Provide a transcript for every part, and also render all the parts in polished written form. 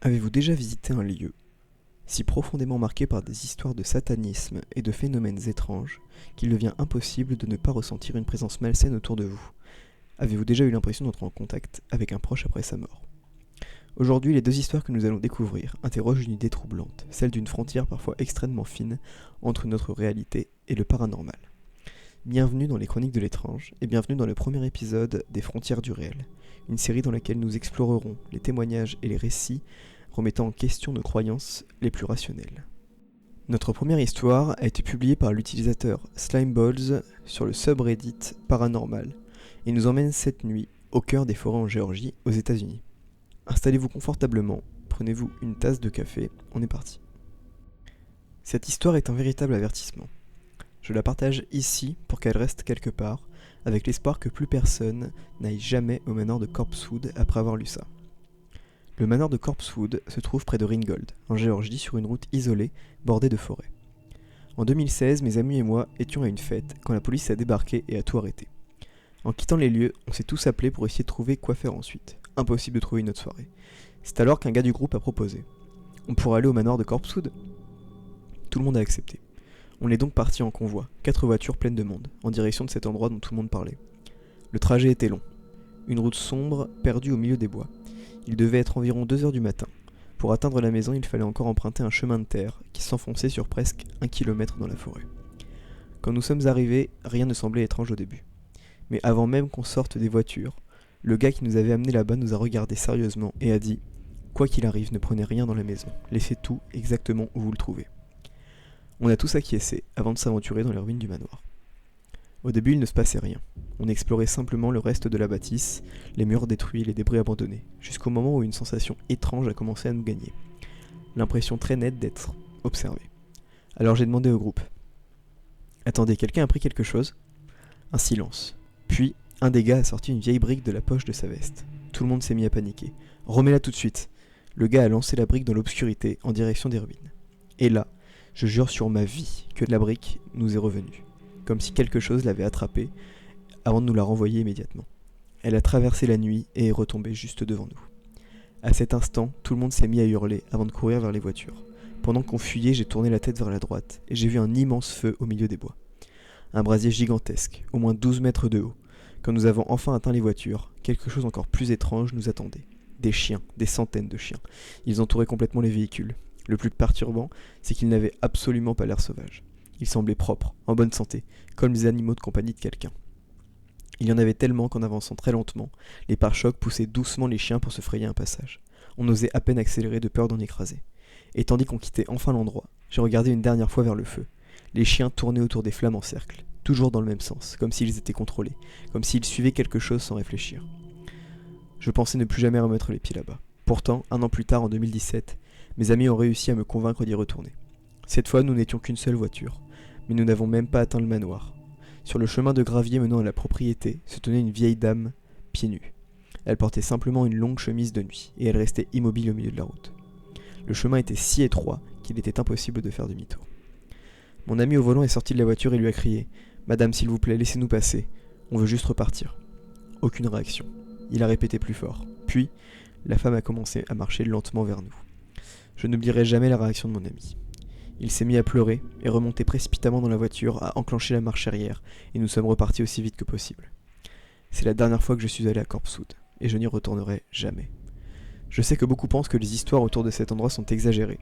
Avez-vous déjà visité un lieu si profondément marqué par des histoires de satanisme et de phénomènes étranges qu'il devient impossible de ne pas ressentir une présence malsaine autour de vous? Avez-vous déjà eu l'impression d'entrer en contact avec un proche après sa mort? Aujourd'hui, les deux histoires que nous allons découvrir interrogent une idée troublante, celle d'une frontière parfois extrêmement fine entre notre réalité et le paranormal. Bienvenue dans les Chroniques de l'étrange et bienvenue dans le premier épisode des Frontières du réel, une série dans laquelle nous explorerons les témoignages et les récits remettant en question nos croyances les plus rationnelles. Notre première histoire a été publiée par l'utilisateur Slimeballs sur le subreddit Paranormal et nous emmène cette nuit au cœur des forêts en Géorgie, aux États-Unis. Installez-vous confortablement, prenez-vous une tasse de café, on est parti. Cette histoire est un véritable avertissement. Je la partage ici pour qu'elle reste quelque part, avec l'espoir que plus personne n'aille jamais au manoir de Corpsewood après avoir lu ça. Le manoir de Corpsewood se trouve près de Ringgold, en Géorgie, sur une route isolée, bordée de forêts. En 2016, mes amis et moi étions à une fête quand la police a débarqué et a tout arrêté. En quittant les lieux, on s'est tous appelés pour essayer de trouver quoi faire ensuite. Impossible de trouver une autre soirée. C'est alors qu'un gars du groupe a proposé. On pourrait aller au manoir de Corpsewood ? Tout le monde a accepté. On est donc parti en convoi, 4 voitures pleines de monde, en direction de cet endroit dont tout le monde parlait. Le trajet était long. Une route sombre, perdue au milieu des bois. Il devait être environ 2 heures du matin. Pour atteindre la maison, il fallait encore emprunter un chemin de terre qui s'enfonçait sur presque 1 kilomètre dans la forêt. Quand nous sommes arrivés, rien ne semblait étrange au début. Mais avant même qu'on sorte des voitures, le gars qui nous avait amenés là-bas nous a regardés sérieusement et a dit « Quoi qu'il arrive, ne prenez rien dans la maison, laissez tout exactement où vous le trouvez. » On a tous acquiescé avant de s'aventurer dans les ruines du manoir. Au début, il ne se passait rien. On explorait simplement le reste de la bâtisse, les murs détruits, les débris abandonnés, jusqu'au moment où une sensation étrange a commencé à nous gagner. L'impression très nette d'être observé. Alors j'ai demandé au groupe. Attendez, quelqu'un a pris quelque chose ? Un silence. Puis, un des gars a sorti une vieille brique de la poche de sa veste. Tout le monde s'est mis à paniquer. Remets-la tout de suite. Le gars a lancé la brique dans l'obscurité en direction des ruines. Et là, je jure sur ma vie que la brique nous est revenue. Comme si quelque chose l'avait attrapée avant de nous la renvoyer immédiatement. Elle a traversé la nuit et est retombée juste devant nous. À cet instant, tout le monde s'est mis à hurler avant de courir vers les voitures. Pendant qu'on fuyait, j'ai tourné la tête vers la droite et j'ai vu un immense feu au milieu des bois. Un brasier gigantesque, au moins 12 mètres de haut. Quand nous avons enfin atteint les voitures, quelque chose encore plus étrange nous attendait. Des chiens, des centaines de chiens. Ils entouraient complètement les véhicules. Le plus perturbant, c'est qu'ils n'avaient absolument pas l'air sauvages. Ils semblaient propres, en bonne santé, comme les animaux de compagnie de quelqu'un. Il y en avait tellement qu'en avançant très lentement, les pare-chocs poussaient doucement les chiens pour se frayer un passage. On osait à peine accélérer de peur d'en écraser. Et tandis qu'on quittait enfin l'endroit, j'ai regardé une dernière fois vers le feu. Les chiens tournaient autour des flammes en cercle, toujours dans le même sens, comme s'ils étaient contrôlés, comme s'ils suivaient quelque chose sans réfléchir. Je pensais ne plus jamais remettre les pieds là-bas. Pourtant, 1 an plus tard, en 2017, mes amis ont réussi à me convaincre d'y retourner. Cette fois, nous n'étions qu'une seule voiture, mais nous n'avons même pas atteint le manoir. Sur le chemin de gravier menant à la propriété se tenait une vieille dame, pieds nus. Elle portait simplement une longue chemise de nuit, et elle restait immobile au milieu de la route. Le chemin était si étroit qu'il était impossible de faire demi-tour. Mon ami au volant est sorti de la voiture et lui a crié « Madame, s'il vous plaît, laissez-nous passer. On veut juste repartir. » Aucune réaction. Il a répété plus fort. Puis, la femme a commencé à marcher lentement vers nous. Je n'oublierai jamais la réaction de mon ami. Il s'est mis à pleurer et remonté précipitamment dans la voiture, a enclenché la marche arrière, et nous sommes repartis aussi vite que possible. C'est la dernière fois que je suis allé à Corpsewood, et je n'y retournerai jamais. Je sais que beaucoup pensent que les histoires autour de cet endroit sont exagérées,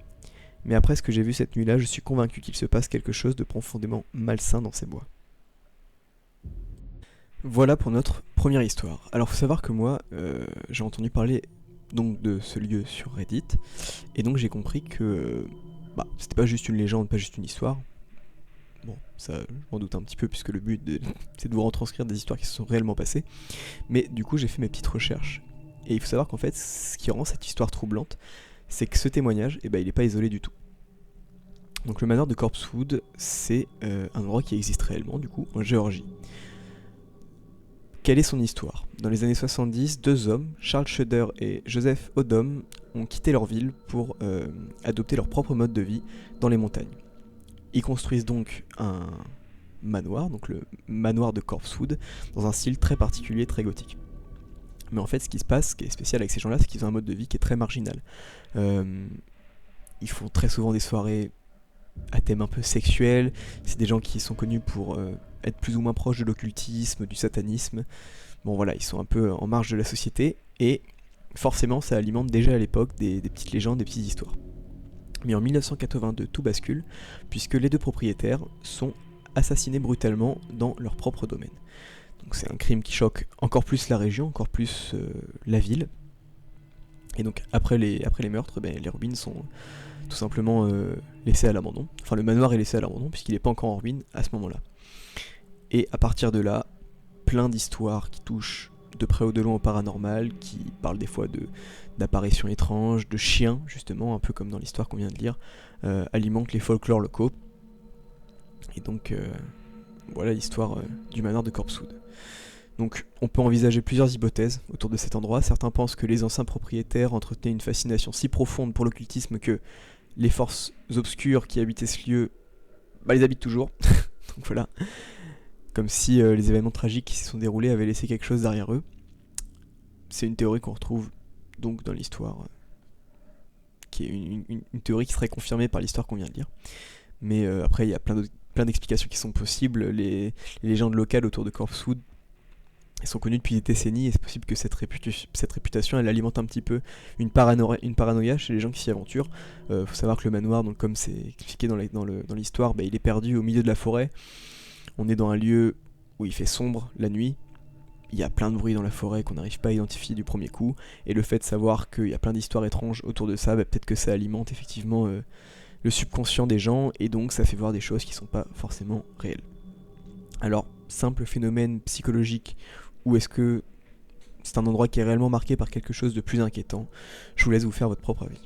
mais après ce que j'ai vu cette nuit-là, je suis convaincu qu'il se passe quelque chose de profondément malsain dans ces bois. Voilà pour notre première histoire. Alors faut savoir que moi, j'ai entendu parler donc de ce lieu sur Reddit, et donc j'ai compris que c'était pas juste une légende, pas juste une histoire. Bon, ça je m'en doute un petit peu puisque le but c'est de vous retranscrire des histoires qui se sont réellement passées. Mais du coup j'ai fait mes petites recherches, et il faut savoir qu'en fait ce qui rend cette histoire troublante, c'est que ce témoignage, il est pas isolé du tout. Donc le manoir de Corpsewood, c'est un endroit qui existe réellement du coup en Géorgie. Quelle est son histoire ? Dans les années 70, 2 hommes, Charles Schroeder et Joseph Odom, ont quitté leur ville pour adopter leur propre mode de vie dans les montagnes. Ils construisent donc un manoir, donc le manoir de Corpsewood, dans un style très particulier, très gothique. Mais en fait, ce qui se passe, ce qui est spécial avec ces gens-là, c'est qu'ils ont un mode de vie qui est très marginal. Euh, Ils font très souvent des soirées à thème un peu sexuel. C'est des gens qui sont connus pour être plus ou moins proches de l'occultisme, du satanisme. Bon voilà, ils sont un peu en marge de la société et forcément ça alimente déjà à l'époque des petites légendes, des petites histoires. Mais en 1982, tout bascule puisque les deux propriétaires sont assassinés brutalement dans leur propre domaine. Donc c'est un crime qui choque encore plus la région, encore plus la ville. Et donc après les meurtres, les ruines sont tout simplement laissées à l'abandon. Enfin le manoir est laissé à l'abandon puisqu'il n'est pas encore en ruine à ce moment-là. Et à partir de là, plein d'histoires qui touchent de près ou de loin au paranormal, qui parlent des fois d'apparitions étranges, de chiens justement, un peu comme dans l'histoire qu'on vient de lire, alimentent les folklores locaux. Et donc voilà l'histoire du manoir de Corpswood. Donc on peut envisager plusieurs hypothèses autour de cet endroit. Certains pensent que les anciens propriétaires entretenaient une fascination si profonde pour l'occultisme que les forces obscures qui habitaient ce lieu les habitent toujours. Donc voilà. Comme si les événements tragiques qui se sont déroulés avaient laissé quelque chose derrière eux. C'est une théorie qu'on retrouve donc dans l'histoire, qui est une théorie qui serait confirmée par l'histoire qu'on vient de lire. Mais après, il y a plein d'explications qui sont possibles. Les légendes locales autour de Corpswood sont connues depuis des décennies et c'est possible que cette réputation elle alimente un petit peu une paranoïa chez les gens qui s'y aventurent. Faut savoir que le manoir, donc comme c'est expliqué dans l'histoire, il est perdu au milieu de la forêt. On est dans un lieu où il fait sombre la nuit, il y a plein de bruit dans la forêt qu'on n'arrive pas à identifier du premier coup, et le fait de savoir qu'il y a plein d'histoires étranges autour de ça, peut-être que ça alimente effectivement le subconscient des gens, et donc ça fait voir des choses qui sont pas forcément réelles. Alors, simple phénomène psychologique, ou est-ce que c'est un endroit qui est réellement marqué par quelque chose de plus inquiétant? Je vous laisse vous faire votre propre avis.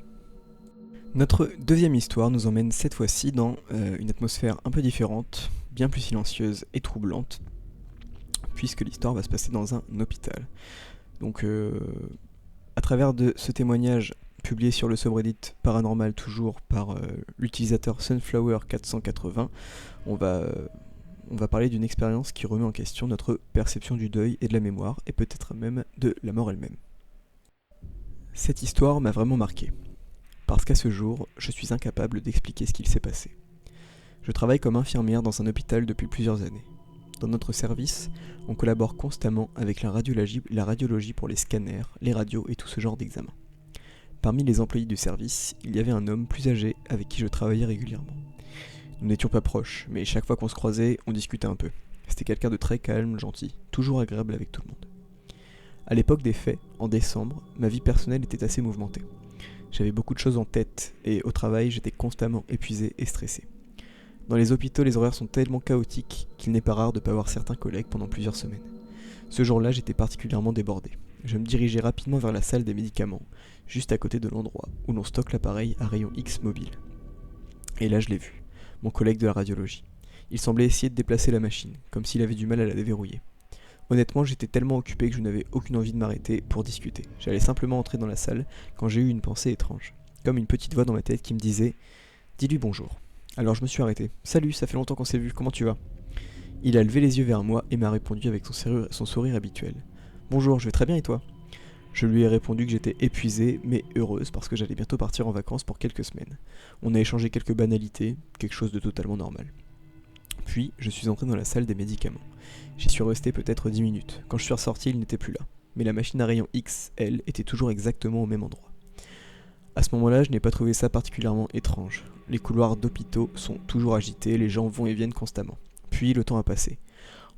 Notre deuxième histoire nous emmène cette fois-ci dans une atmosphère un peu différente, bien plus silencieuse et troublante, puisque l'histoire va se passer dans un hôpital. Donc à travers de ce témoignage publié sur le subreddit paranormal toujours par l'utilisateur Sunflower480, on va parler d'une expérience qui remet en question notre perception du deuil et de la mémoire, et peut-être même de la mort elle-même. Cette histoire m'a vraiment marqué, parce qu'à ce jour, je suis incapable d'expliquer ce qu'il s'est passé. Je travaille comme infirmière dans un hôpital depuis plusieurs années. Dans notre service, on collabore constamment avec la radiologie pour les scanners, les radios et tout ce genre d'examens. Parmi les employés du service, il y avait un homme plus âgé avec qui je travaillais régulièrement. Nous n'étions pas proches, mais chaque fois qu'on se croisait, on discutait un peu. C'était quelqu'un de très calme, gentil, toujours agréable avec tout le monde. À l'époque des faits, en décembre, ma vie personnelle était assez mouvementée. J'avais beaucoup de choses en tête, et au travail, j'étais constamment épuisé et stressé. Dans les hôpitaux, les horaires sont tellement chaotiques qu'il n'est pas rare de ne pas voir certains collègues pendant plusieurs semaines. Ce jour-là, j'étais particulièrement débordé. Je me dirigeais rapidement vers la salle des médicaments, juste à côté de l'endroit où l'on stocke l'appareil à rayon X mobile. Et là, je l'ai vu, mon collègue de la radiologie. Il semblait essayer de déplacer la machine, comme s'il avait du mal à la déverrouiller. Honnêtement, j'étais tellement occupé que je n'avais aucune envie de m'arrêter pour discuter. J'allais simplement entrer dans la salle quand j'ai eu une pensée étrange, comme une petite voix dans ma tête qui me disait « Dis-lui bonjour ». Alors je me suis arrêté. « Salut, ça fait longtemps qu'on s'est vu, comment tu vas ?» Il a levé les yeux vers moi et m'a répondu avec son sourire habituel. « Bonjour, je vais très bien et toi ?» Je lui ai répondu que j'étais épuisée mais heureuse parce que j'allais bientôt partir en vacances pour quelques semaines. On a échangé quelques banalités, quelque chose de totalement normal. Puis je suis entré dans la salle des médicaments. J'y suis resté peut-être 10 minutes. Quand je suis ressorti, il n'était plus là. Mais la machine à rayon X, elle, était toujours exactement au même endroit. À ce moment-là, je n'ai pas trouvé ça particulièrement étrange. Les couloirs d'hôpitaux sont toujours agités, les gens vont et viennent constamment. Puis le temps a passé.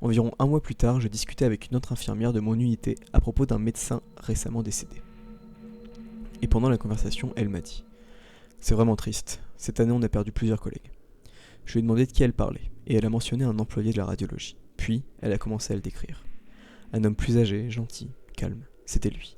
Environ un mois plus tard, je discutais avec une autre infirmière de mon unité à propos d'un médecin récemment décédé. Et pendant la conversation, elle m'a dit « C'est vraiment triste, cette année on a perdu plusieurs collègues. » Je lui ai demandé de qui elle parlait, et elle a mentionné un employé de la radiologie. Puis, elle a commencé à le décrire. Un homme plus âgé, gentil, calme, c'était lui.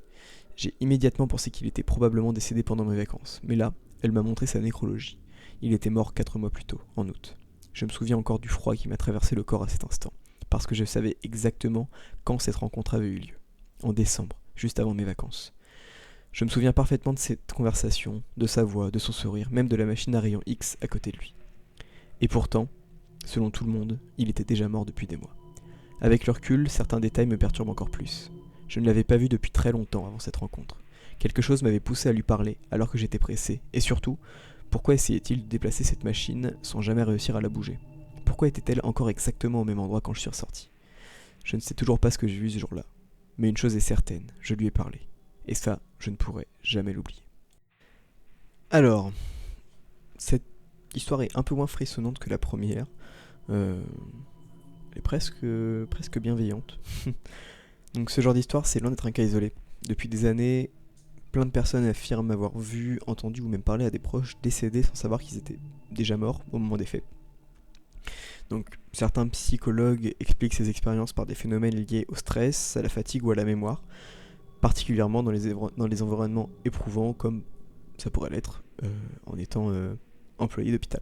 J'ai immédiatement pensé qu'il était probablement décédé pendant mes vacances, mais là, elle m'a montré sa nécrologie. Il était mort 4 mois plus tôt, en août. Je me souviens encore du froid qui m'a traversé le corps à cet instant, parce que je savais exactement quand cette rencontre avait eu lieu. En décembre, juste avant mes vacances. Je me souviens parfaitement de cette conversation, de sa voix, de son sourire, même de la machine à rayon X à côté de lui. Et pourtant, selon tout le monde, il était déjà mort depuis des mois. Avec le recul, certains détails me perturbent encore plus. Je ne l'avais pas vu depuis très longtemps avant cette rencontre. Quelque chose m'avait poussé à lui parler alors que j'étais pressé, et surtout, pourquoi essayait-il de déplacer cette machine sans jamais réussir à la bouger? Pourquoi était-elle encore exactement au même endroit quand je suis ressorti? Je ne sais toujours pas ce que j'ai vu ce jour-là, mais une chose est certaine, je lui ai parlé. Et ça, je ne pourrai jamais l'oublier. Alors, cette histoire est un peu moins frissonnante que la première. Elle est presque bienveillante. Donc ce genre d'histoire, c'est loin d'être un cas isolé. Depuis des années, plein de personnes affirment avoir vu, entendu ou même parlé à des proches décédés sans savoir qu'ils étaient déjà morts au moment des faits. Donc certains psychologues expliquent ces expériences par des phénomènes liés au stress, à la fatigue ou à la mémoire, particulièrement dans les environnements éprouvants comme ça pourrait l'être en étant employé d'hôpital.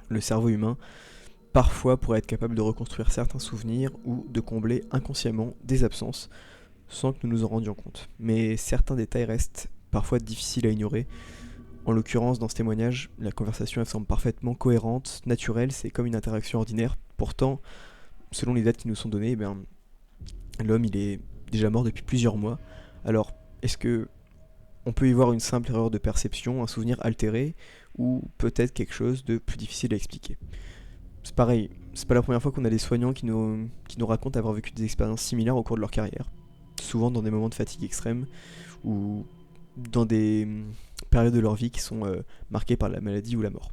Le cerveau humain parfois pourrait être capable de reconstruire certains souvenirs ou de combler inconsciemment des absences sans que nous nous en rendions compte. Mais certains détails restent parfois difficiles à ignorer. En l'occurrence, dans ce témoignage, la conversation elle semble parfaitement cohérente, naturelle, c'est comme une interaction ordinaire. Pourtant, selon les dates qui nous sont données, l'homme il est déjà mort depuis plusieurs mois. Alors, est-ce que on peut y voir une simple erreur de perception, un souvenir altéré, ou peut-être quelque chose de plus difficile à expliquer? C'est pareil, c'est pas la première fois qu'on a des soignants qui nous racontent avoir vécu des expériences similaires au cours de leur carrière. Souvent dans des moments de fatigue extrême ou dans des périodes de leur vie qui sont marquées par la maladie ou la mort.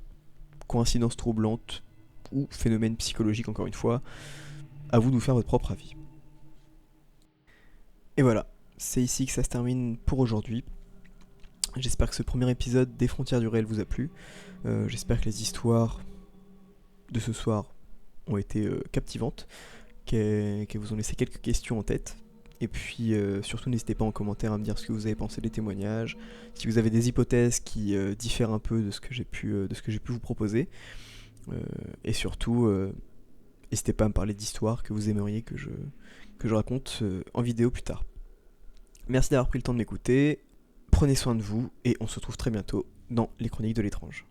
Coïncidence troublante ou phénomène psychologique encore une fois, à vous de vous faire votre propre avis. Et voilà, c'est ici que ça se termine pour aujourd'hui. J'espère que ce premier épisode des Frontières du réel vous a plu. J'espère que les histoires de ce soir ont été captivantes, qu'elles vous ont laissé quelques questions en tête. Et puis surtout n'hésitez pas en commentaire à me dire ce que vous avez pensé des témoignages, si vous avez des hypothèses qui diffèrent un peu de ce que j'ai pu vous proposer. Et surtout, n'hésitez pas à me parler d'histoires que vous aimeriez que je raconte en vidéo plus tard. Merci d'avoir pris le temps de m'écouter, prenez soin de vous et on se retrouve très bientôt dans les Chroniques de l'étrange.